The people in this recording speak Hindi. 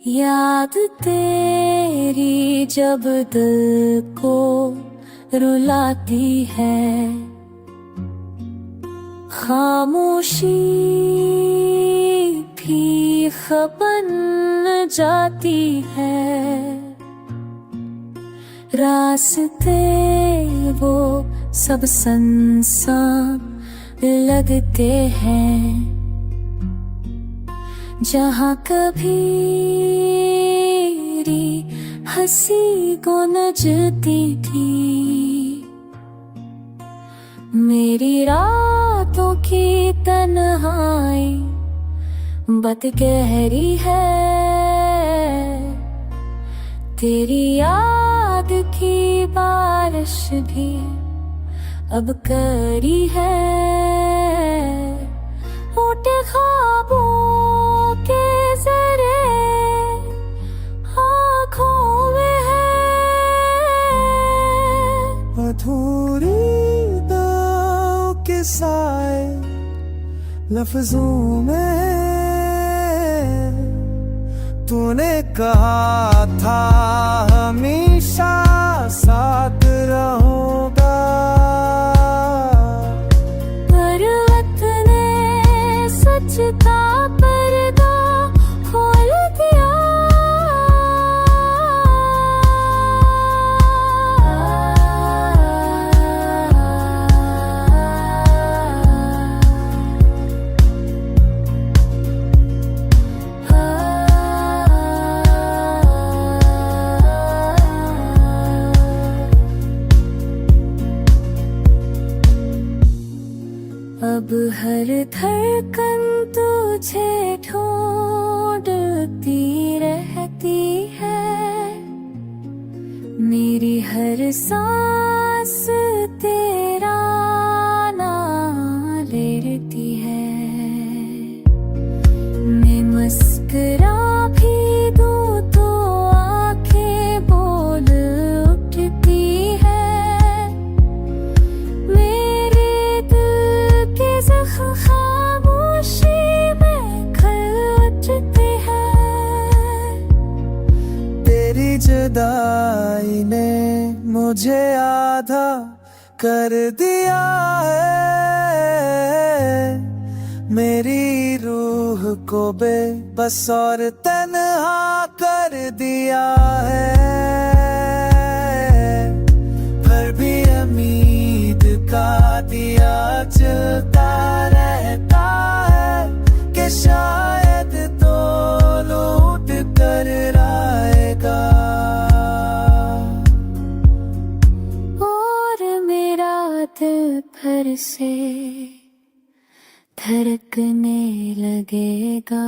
याद तेरी जब दिल को रुलाती है, खामोशी भी बन जाती है। रास्ते वो सब सुनसान लगते हैं, जहाँ कभी हंसी गूंजती थी। मेरी रातों की तन्हाई बत गहरी है, तेरी याद की बारिश भी अब करी है। उठे ख्वाबों के जरे आँखों में है, अधूरी दाव के साए लफ्जों में। तूने कहा था हमेशा साथ रहूंगा, पर वक्त ने सच का पर्दा खोल दिया। अब हर धड़कन तुझे ढूंढती रहती है, मेरी हर सांस तेरा नाम लेती है। मैं मुस्कुरा भी दूं तो आंखें बोल उठती है, खामोशी में खल उठती है। तेरी जुदाई ने मुझे आधा कर दिया है, मेरी रूह को बेबस और तन्हा कर दिया है। पर भी उम्मीद का दिया जलता रहता है, कि शायद तो लौट कर आएगा। और मेरा दिल फिर से धड़कने लगेगा।